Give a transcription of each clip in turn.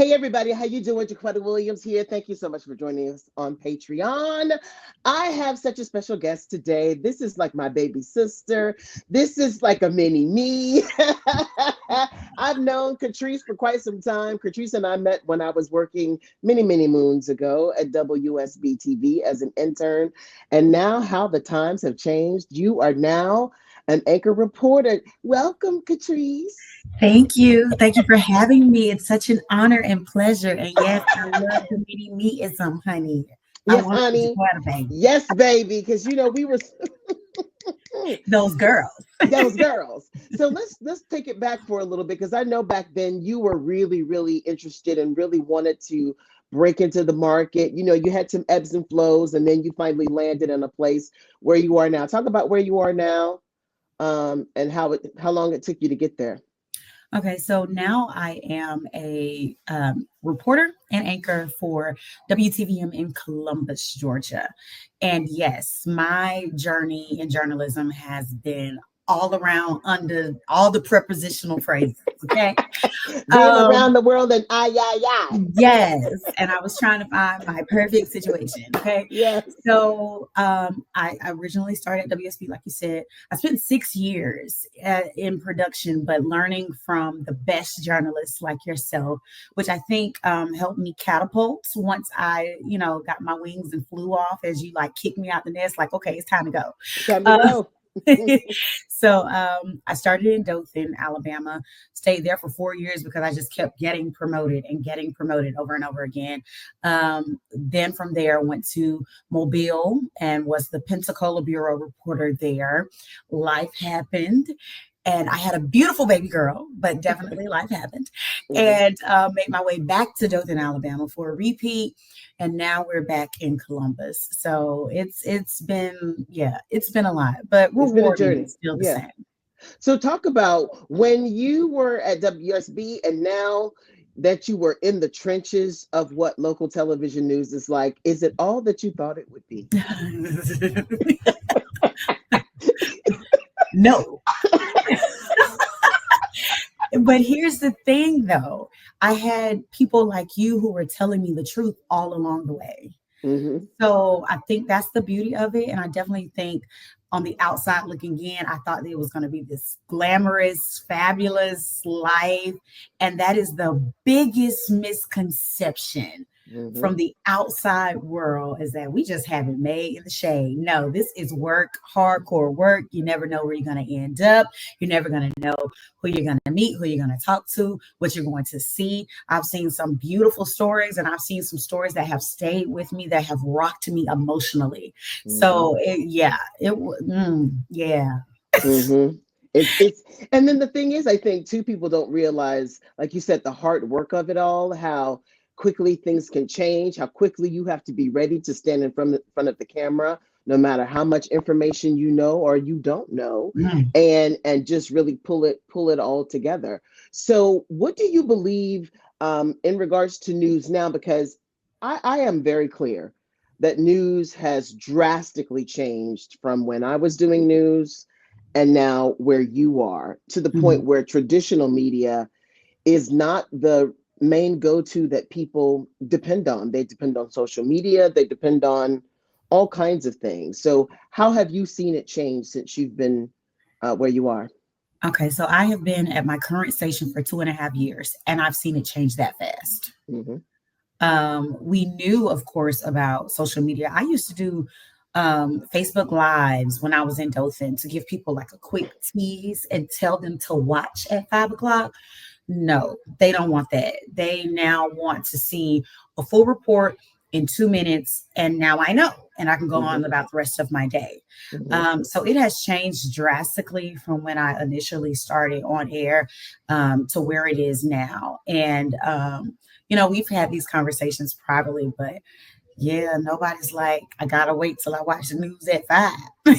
Hey everybody, how you doing? Jaquetta Williams here. Thank you so much for joining us on Patreon. I have such a special guest today. This is like my baby sister. This is like a mini me. I've known Catrice for quite some time. Catrice and I met when I was working many moons ago at WSB TV as an intern. And now how the times have changed. You are now an anchor reporter. Welcome, Catrice. Thank you. Thank you for having me. It's such an honor and pleasure. And yes, I love the mini meatism, honey. I Yes, want you to honey. go out, baby. Yes, baby. Because we were Those girls. those girls. So let's take it back for a little bit because I know back then you were really interested and really wanted to break into the market. You had some ebbs and flows, and then you finally landed in a place where you are now. Talk about where you are now, and how long it took you to get there. Okay, so now I am a reporter and anchor for WTVM in Columbus, Georgia. And yes, my journey in journalism has been all around under all the prepositional phrases. Okay. Being Um, around the world and ay. Yes, and I was trying to find my perfect situation. Okay, Yes. so I originally started at WSB, like you said. I spent 6 years in production, but learning from the best journalists like yourself, which I think helped me catapult once I, got my wings and flew off. As you like kicked me out the nest, like okay, it's time to go. Time to Uh, go. so I started in Dothan, Alabama, stayed there for 4 years because I just kept getting promoted over and over again. Then from there, went to Mobile and was the Pensacola Bureau reporter there. Life happened. And I had a beautiful baby girl, but definitely life happened. Mhm. And made my way back to Dothan, Alabama for a repeat. And now we're back in Columbus. So it's been a lot, but It's been a rewarding journey. still the Yeah. same. So talk about when you were at WSB and now that you were in the trenches of what local television news is like. Is it all that you thought it would be? No. But here's the thing though. I had people like you who were telling me the truth all along the way. Hmm. So I think that's the beauty of it. And I definitely think on the outside looking in, I thought it was going to be this glamorous, fabulous life. And that is the biggest misconception Hmm. from the outside world is that we just have it made in the shade. No, this is work, hardcore work. You never know where you're going to end up. You're never going to know who you're going to meet, who you're going to talk to, what you're going to see. I've seen some beautiful stories and I've seen some stories that have stayed with me, that have rocked me emotionally. Hmm. So yeah. Hmm. It's and then the thing is, I think too, people don't realize, like you said, the hard work of it all, how quickly things can change, how quickly you have to be ready to stand in front of the camera, no matter how much information you know or you don't know, Mm. and just really pull it all together. So, what do you believe in regards to news now? Because I am very clear that news has drastically changed from when I was doing news and now where you are, to the point Mhm. where traditional media is not the main go-to that people depend on. They depend on social media, they depend on all kinds of things. So how have you seen it change since you've been where you are? Okay, so I have been at my current station for 2.5 years, and I've seen it change that fast. Hmm. We knew, of course, about social media. I used to do Facebook Lives when I was in Dothan to give people like a quick tease and tell them to watch at 5 o'clock. No, they don't want that. They now want to see a full report in 2 minutes, and now I know, and I can go Hmm. on about the rest of my day. Hmm. So it has changed drastically from when I initially started on air to where it is now. And we've had these conversations privately, but yeah, nobody's like, I gotta wait till I watch the news at 5.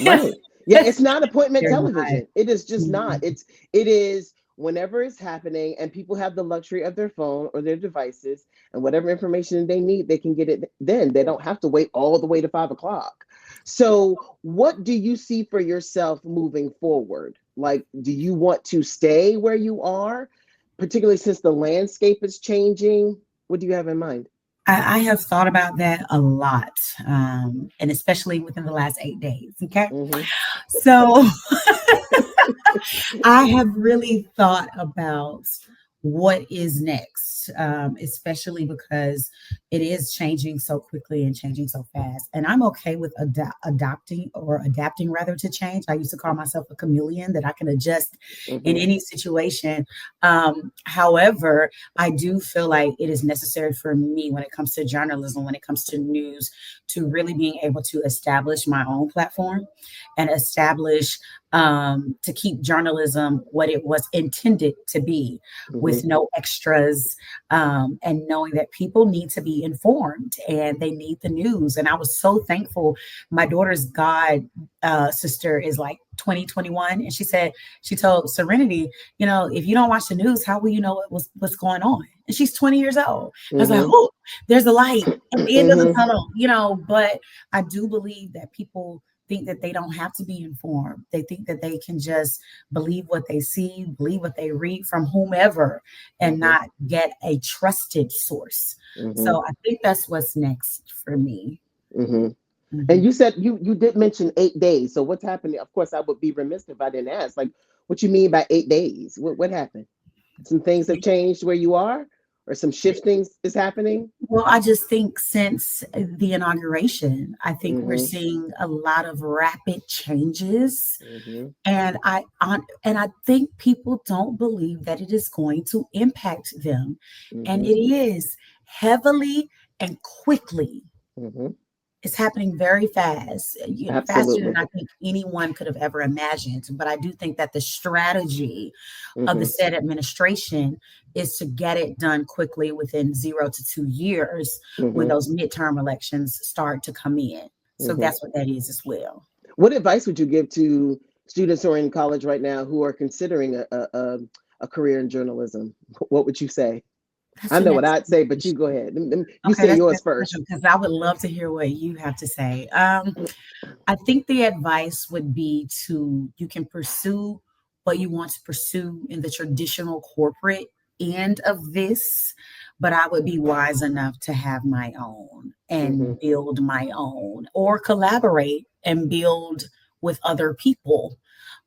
Right. Yeah, it's not appointment They're not. television. It is just not. Mhm. It is whenever it's happening and people have the luxury of their phone or their devices, and whatever information they need, they can get it then. They don't have to wait all the way to 5 o'clock. So what do you see for yourself moving forward? Like, do you want to stay where you are, particularly since the landscape is changing? What do you have in mind? I have thought about that a lot, and especially within the last 8 days. Okay. Mm-hmm. So I have really thought about what is next, especially because it is changing so quickly and changing so fast. And I'm okay with adapting rather to change. I used to call myself a chameleon that I can adjust in Mm-hmm. any situation. However, I do feel like it is necessary for me when it comes to journalism, when it comes to news, to really being able to establish my own platform and establish to keep journalism what it was intended to be, Mm-hmm. with no extras, and knowing that people need to be informed and they need the news. And I was so thankful. My daughter's god sister is like 2021, and she told Serenity, if you don't watch the news, how will you know what's going on? And she's 20 years old. I was like, Mm-hmm. oh, there's a light at the end of the Mm-hmm. tunnel. But I do believe that people think that they don't have to be informed. They think that they can just believe what they see, believe what they read from whomever, and Mm-hmm. not get a trusted source. Mm-hmm. So I think that's what's next for me. Mm-hmm. And Mhm. you said you did mention 8 days. So what's happening? Of course, I would be remiss if I didn't ask. Like, what you mean by 8 days? What happened? Some things have changed where you are, or some shifting is happening. Well, I just think since the inauguration, I think we're Mm-hmm. seeing a lot of rapid changes, Mm-hmm. and I think people don't believe that it is going to impact them, and Mm-hmm. it is heavily and quickly. Mm-hmm. It's happening very fast, faster than Absolutely. I think anyone could have ever imagined. But I do think that the strategy of the Mm-hmm. said administration is to get it done quickly within 0 to 2 years when Mm-hmm. those midterm elections start to come in. So Mm-hmm. that's what that is as well. What advice would you give to students who are in college right now who are considering a career in journalism? What would you say? That's I an know what I'd excellent say, but you go question. ahead. You Okay, say that's an yours excellent first. question because I would love to hear what you have to say. I think the advice would be to you can pursue what you want to pursue in the traditional corporate end of this, but I would be wise enough to have my own Mm-hmm. and build my own or collaborate and build with other people,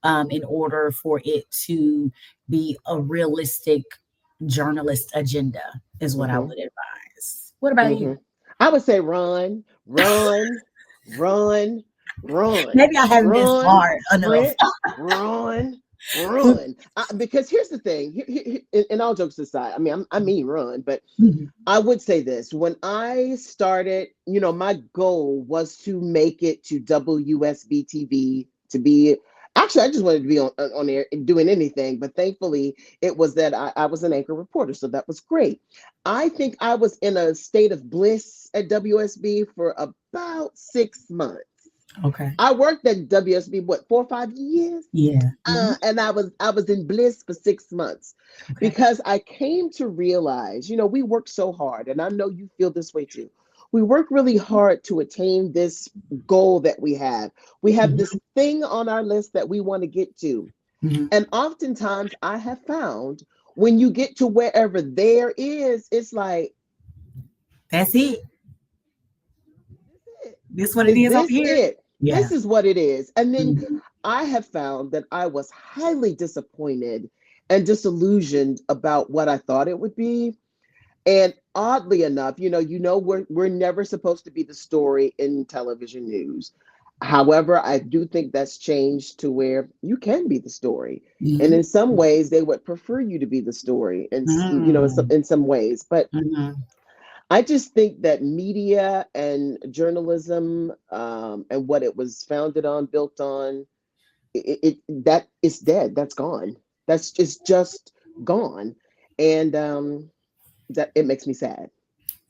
in order for it to be a realistic journalist agenda, is what I Mm-hmm. would advise. What about you? Mm-hmm. I would say run, run, run, run, Maybe I haven't been run, smart enough. sprint, run, run. Because here's the thing. And all jokes aside, I mean, I mean run, but I would say this. When I started, my goal was to make it to WSB TV, to be. Actually, I just wanted to be on air and doing anything, but thankfully, it was that I was an anchor reporter, so that was great. I think I was in a state of bliss at WSB for about 6 months. Okay. I worked at WSB what 4 or 5 years, Yeah. and I was in bliss for 6 months Okay. because I came to realize, we work so hard, and I know you feel this way too. We work really hard to attain this goal that we have. We have Mhm, this thing on our list that we want to get to, mhm. and oftentimes I have found when you get to wherever there is, it's like, That's it. is This what it is is over this here. it? Yeah. This is what it is. And then Mhm. I have found that I was highly disappointed and disillusioned about what I thought it would be. And oddly enough, we're never supposed to be the story in television news. However, I do think that's changed to where you can be the story. And Mhm. in some ways, they would prefer you to be the story, and Mm. in some ways. But Mhm. I just think that media and journalism, and what it was founded on, built on, that is dead. That's gone. It's just gone, and that it makes me sad.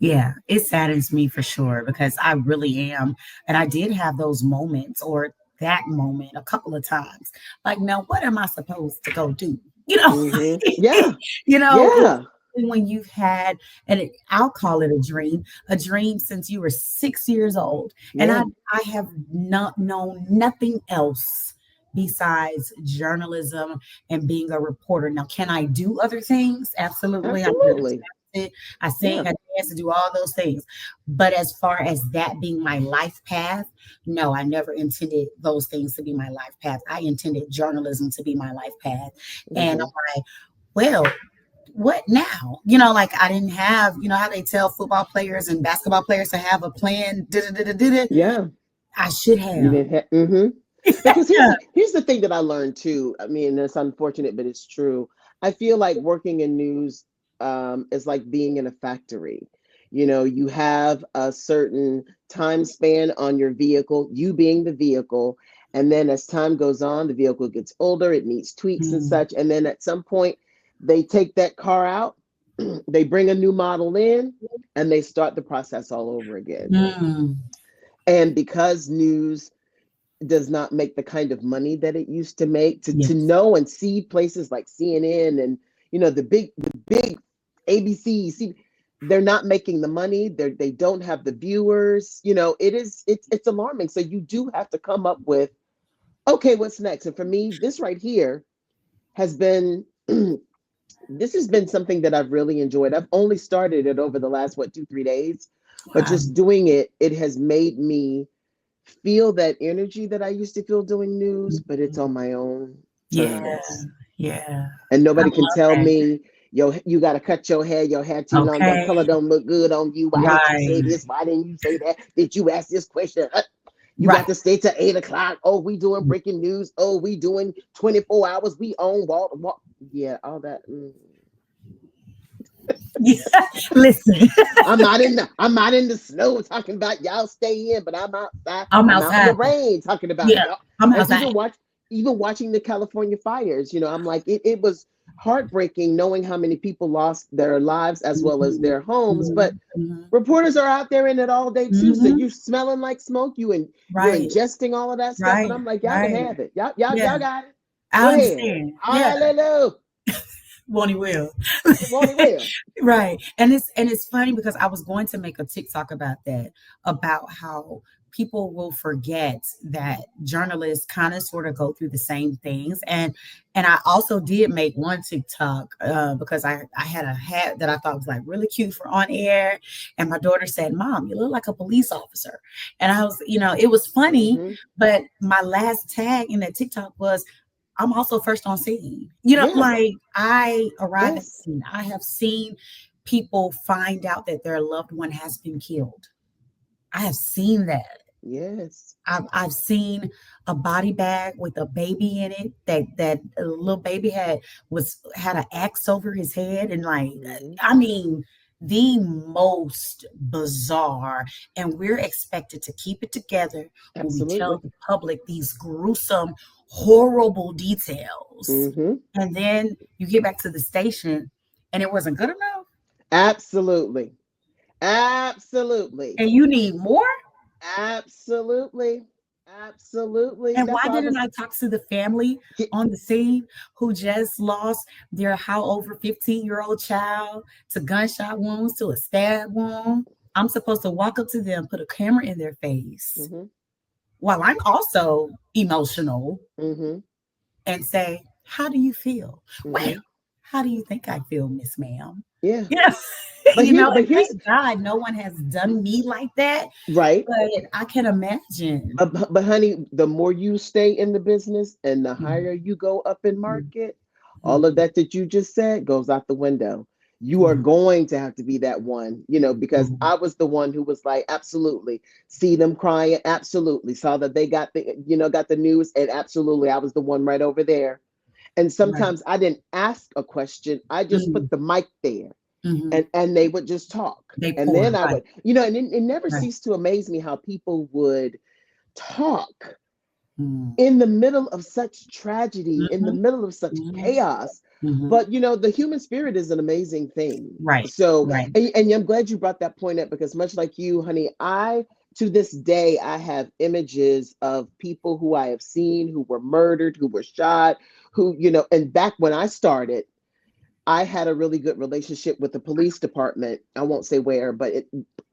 Yeah, it saddens me for sure because I really am. And I did have those moments or that moment a couple of times. Like, now what am I supposed to go do? You know, Yeah, you know, yeah, when you've had, and I'll call it a dream since you were 6 years old. And yeah. I have not known nothing else besides journalism and being a reporter. Now, can I do other things? Absolutely. I'm good Absolutely. at it. I sing, Yeah. I chance to do all those things. But as far as that being my life path, no, I never intended those things to be my life path. I intended journalism to be my life path. And Hmm. I'm like, well, what now? You know, like I didn't have, you know, how they tell football players and basketball players to have a plan. Yeah, I should you have. didn't have. Because here's the thing that I learned too. I mean, it's unfortunate, but it's true. I feel like working in news is like being in a factory. You know, you have a certain time span on your vehicle, you being the vehicle, and then as time goes on, the vehicle gets older, it needs tweaks and Mm, such, and then at some point, they take that car out, they bring a new model in, and they start the process all over again. mm, And because news does not make the kind of money that it used to make, to yes. know and see places like CNN and the big ABC, they're not making the money. They don't have the viewers. It's alarming. So you do have to come up with, okay, what's next? And for me, this right here has been this has been something that I've really enjoyed. I've only started it over the last 2, 3 days, but Wow. just doing it, it has made me feel that energy that I used to feel doing news, but it's on my own Yeah. terms. Yeah. And I nobody can love tell that. me, yo, you got to cut your hair too long. That Okay. color don't look good on you. Why didn't you say Right. this? Why didn't you say that? Did you ask this question? You got Right. to stay till 8 o'clock. Oh, we doing breaking news. Oh, we doing 24 hours. We own Walt. Yeah, all that. Yeah. Listen, I'm not in the snow talking about y'all stay in, but I'm outside. I'm I'm out in the outside. rain talking about Yeah. y'all. I'm And outside. even watching the California fires, I'm like it was heartbreaking knowing how many people lost their lives as well as Mhm, their homes. But mhm, mhm, reporters are out there in it all day too. So mhm. you're smelling like smoke, you're Right. ingesting all of that stuff. And Right. I'm like, y'all can Right. have it. Y'all Yeah. got it. Go I ahead. understand. Yeah. Hallelujah. Won't he will. Won't he will. Right. And it's funny because I was going to make a TikTok about that, about how people will forget that journalists kind of sort of go through the same things. And I also did make one TikTok because I had a hat that I thought was like really cute for on air. And my daughter said, Mom, you look like a police officer. And I was, it was funny, Hmm. but my last tag in that TikTok was, I'm also first on scene. Yeah. Like I arrive at the Yes. scene. I have seen people find out that their loved one has been killed. I have seen that. Yes. I've seen a body bag with a baby in it that a little baby had an axe over his head and like Hmm. I mean the most bizarre, and we're expected to keep it together when we tell Absolutely. the public these gruesome, horrible details, Hmm. and then you get back to the station and it wasn't good enough Absolutely. Absolutely. and you need more. Absolutely. Absolutely. And That's why why I didn't was. I talk to the family on the scene who just lost their how over 15-year-old child to gunshot wounds, to a stab wound? I'm supposed to walk up to them, put a camera in their face Hmm. while I'm also emotional Hmm. and say, how do you feel? Well, Hmm. how do you think I feel, Miss Ma'am? Yeah. Yeah. But And here's thank God no one has done me like that. right. But I can imagine. But honey, the more you stay in the business and the Mhm, higher you go up in mhm, market, all of mhm, that you just said goes out the window. You are mhm, going to have to be that one, because mhm. I was the one who was like, absolutely, see them crying, absolutely, saw that they got the news, and absolutely, I was the one right over there. And Right. sometimes I didn't ask a question, I just put Mhm, the mic there, mhm. and they would just talk. They And then pour, I right, would, and it never right. ceased to amaze me how people would talk Mm. in the middle of such tragedy, in the Mhm, middle of such mhm, chaos. mhm. But the human spirit is an amazing thing. Right, So, right. and I'm glad you brought that point up, because much like you, honey, I to this day I have images of people who I have seen who were murdered, who were shot, and back when I started, I had a really good relationship with the police department. I won't say where, but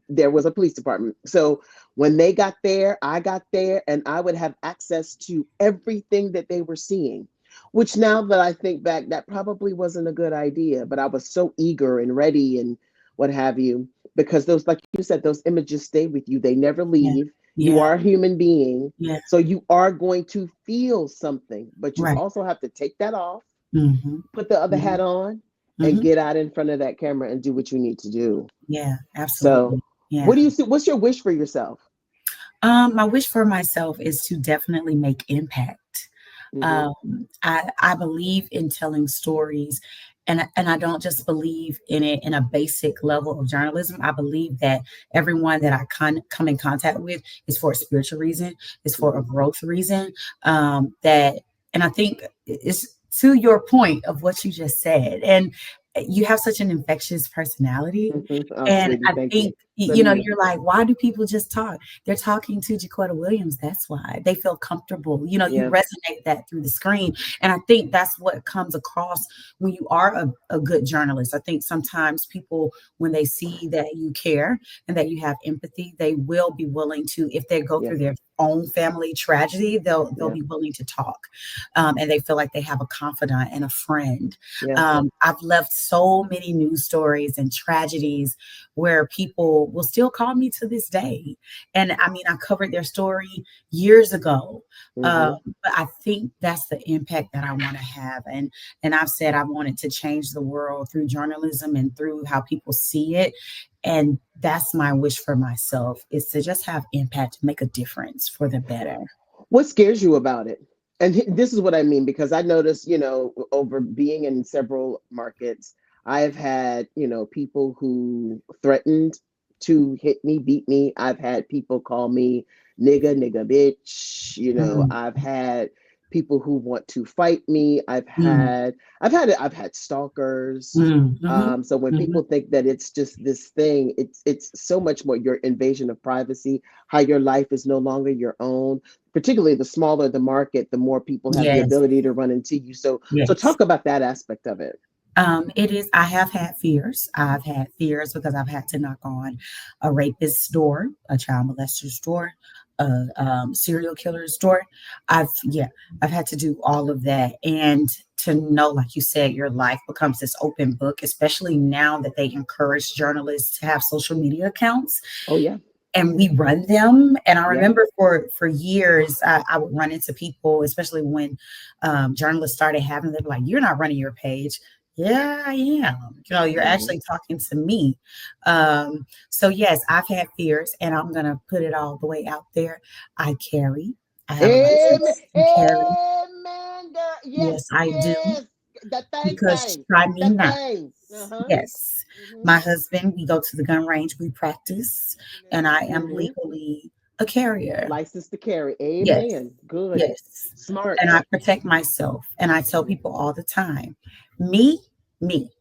there was a police department. So when they got there, I got there, and I would have access to everything that they were seeing. Which, now that I think back, that probably wasn't a good idea, but I was so eager and ready and what have you. because those, like you said, those images stay with you. They never Yeah. leave. You Yeah. are a human being. Yeah. So you are going to feel something, but you Right. also have to take that off, Mm-hmm. put the other Mm-hmm. hat on, and Mm-hmm. get out in front of that camera and do what you need to do. Yeah, So, absolutely. Yeah. what do you see? What's your wish for yourself? My wish for myself is to definitely make impact. Hmm. I believe in telling stories, and I don't just believe in it in a basic level of journalism. I believe that everyone that I come in contact with is for a spiritual reason, is for a Hmm. growth reason. That, and I think it's to your point of what you just said, and you have such an infectious personality. Hmm. Oh, And sweetie, I thank you. think, So do you. you're like, why do people just talk? They're talking to Jaquetta Williams. That's why they feel comfortable. You Yeah. resonate that through the screen. And I think that's what comes across when you are a good journalist. I think sometimes people, when they see that you care and that you have empathy, they will be willing to, if they go Yeah. through their own family tragedy, they'll Yeah. be willing to talk. And they feel like they have a confidant and a friend. Yeah. I've left so many news stories and tragedies where people will still call me to this day. And I mean, I covered their story years ago. Hmm. But I think that's the impact that I want to have. And I've said I wanted to change the world through journalism and through how people see it. And that's my wish for myself, is to just have impact, make a difference for the better. What scares you about it? And this is what I mean, because I noticed, over being in several markets, I've had, people who threatened to hit me, beat me. I've had people call me nigga, nigga, bitch. Mm, I've had people who want to fight me. mm, I've had stalkers. mm, mhm, So when mhm. people think that it's just this thing, it's so much more your invasion of privacy, how your life is no longer your own. Particularly the smaller the market, the more people have the Yes, ability to run into you. So yes. talk about that aspect of it. It is. I have had fears. I've had fears because I've had to knock on a rapist's door, a child molester's door, a serial killer's door. Yeah, I've had to do all of that, and to know, like you said, your life becomes this open book, especially now that they encourage journalists to have social media accounts, Oh yeah, and we run them. And I yeah. remember for years, I would run into people, especially when journalists started having them, like, "You're not running your page." Yeah, I am. You're Hmm. actually talking to me. So yes, I've had fears, and I'm gonna put it all the way out there. I carry. I have a Amen, license to carry. amen, girl. Yes, Yes, I do. yes. That thing, Because thing. try me That not. thing. Uh-huh. Yes. Hmm. My husband, we go to the gun range, we practice, and I am Hmm. legally a carrier. License to carry. Yes. Amen. Good. Yes. And Smart. I protect myself. And I tell people all the time, me, me,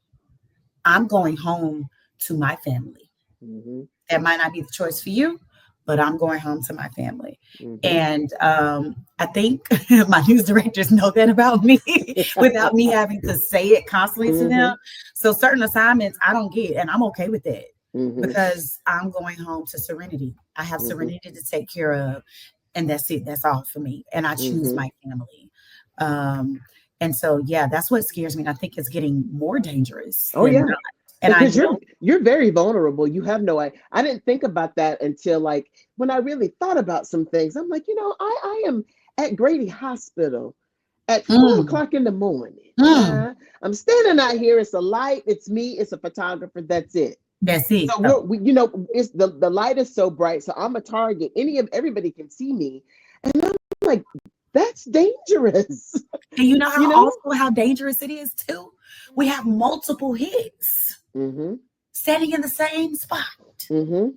I'm going home to my family. Hmm. That might not be the choice for you, but I'm going home to my family. Hmm. And I think my news directors know that about me without me having to say it constantly to them. Hmm. So certain assignments I don't get, and I'm okay with that Hmm. because I'm going home to serenity. I have Hmm. serenity to take care of, and that's it. That's all for me. And I choose Hmm. my family. Um, and so, yeah, that's what scares me. And I think it's getting more dangerous Oh than yeah. not. And I Because you're don't. you're very vulnerable. You have no I didn't think about that until like when I really thought about some things. I'm like, I am at Grady Hospital at four Mm, o'clock in the morning. mm, I'm standing out here. It's a light. It's me. It's a photographer. That's it. that's it. So it's the light is so bright. So I'm a target. Everybody can see me, and I'm like, that's dangerous. And you know you how know. also how dangerous it is too? We have multiple hits Mm-hmm. setting in the same spot. Mm-hmm.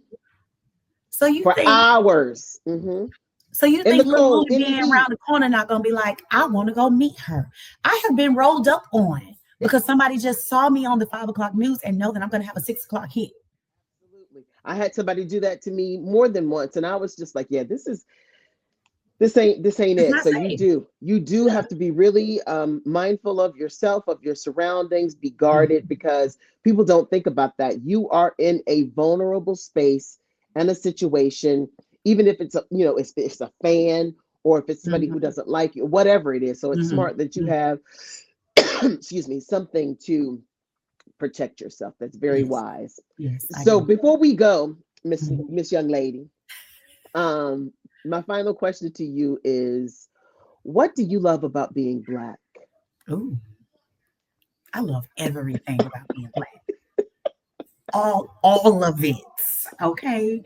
So you For think hours. Mm-hmm. so you In the think little cold, Mona in the being around heat. the corner not gonna be like, I want to go meet her. I have been rolled up on because somebody just saw me on the 5 o'clock news and know that I'm gonna have a 6 o'clock hit. Absolutely. I had somebody do that to me more than once, and I was just like, yeah, this ain't It's it. not So you safe. do you do have to be really mindful of yourself, of your surroundings, be guarded, Mhm, because people don't think about that. You are in a vulnerable space and a situation, even if it's a fan, or if it's somebody who mhm, doesn't like you, whatever it is. So it's mhm, smart that you mhm. have excuse me, something to protect yourself. That's very Yes. wise. Yes. I So do. before we go, Mhm. Miss Young Lady, my final question to you is, what do you love about being Black? Ooh, I love everything about being Black. All of it. Okay.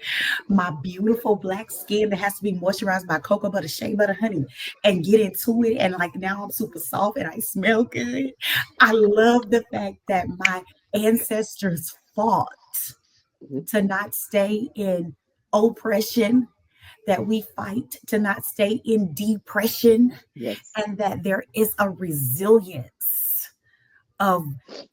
My beautiful Black skin that has to be moisturized by cocoa butter, shea butter, honey, and get into it. And like now I'm super soft and I smell good. I love the fact that my ancestors fought Mhm. to not stay in oppression, that we fight to not stay in depression, Yes. and that there is a resilience of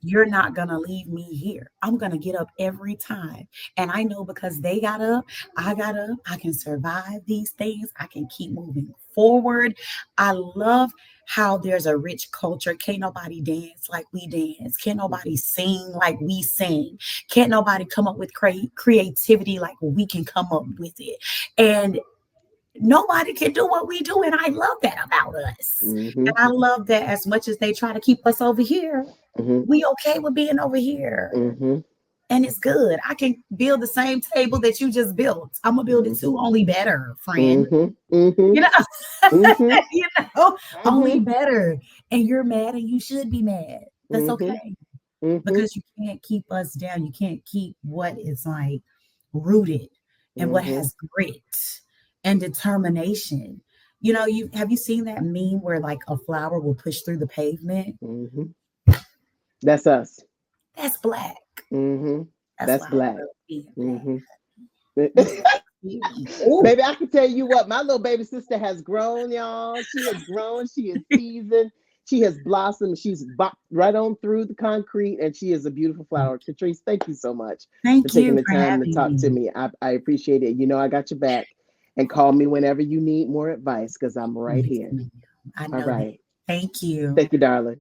you're not going to leave me here. I'm going to get up every time. And I know because they got up, I got up, I can survive these things. I can keep moving forward. I love how there's a rich culture. Can't nobody dance like we dance. Can't nobody sing like we sing. Can't nobody come up with creativity like we can come up with it. And nobody can do what we do. And I love that about us. Mm-hmm. And I love that as much as they try to keep us over here, Mm-hmm. we okay with being over here. Mm-hmm. And it's good. I can build the same table that you just built. I'm gonna build it Mm-hmm. too, only better, friend. Mm-hmm. Mm-hmm. You know, Mm-hmm. you know, only Mm-hmm. better. And you're mad and you should be mad. That's Mm-hmm. okay. Mm-hmm. Because you can't keep us down. You can't keep what is like rooted and what Mm-hmm. has grit and determination. You know, you seen that meme where like a flower will push through the pavement? Mm-hmm. That's us. That's Black. Mm-hmm. That's That's why I Black. love being Black. Mm-hmm. Makes me feel- Ooh, Baby, I can tell you what, my little baby sister has grown, y'all. She has grown. She is seasoned. She has blossomed. She's right on through the concrete, and she is a beautiful flower. Catrice, thank you so much for thank taking you the for time to having talk to me. me. I appreciate it. You know, I got your back. And call me whenever you need more advice because I'm right Yes, here. ma'am. I All know that. right. Thank you. Thank you, darling.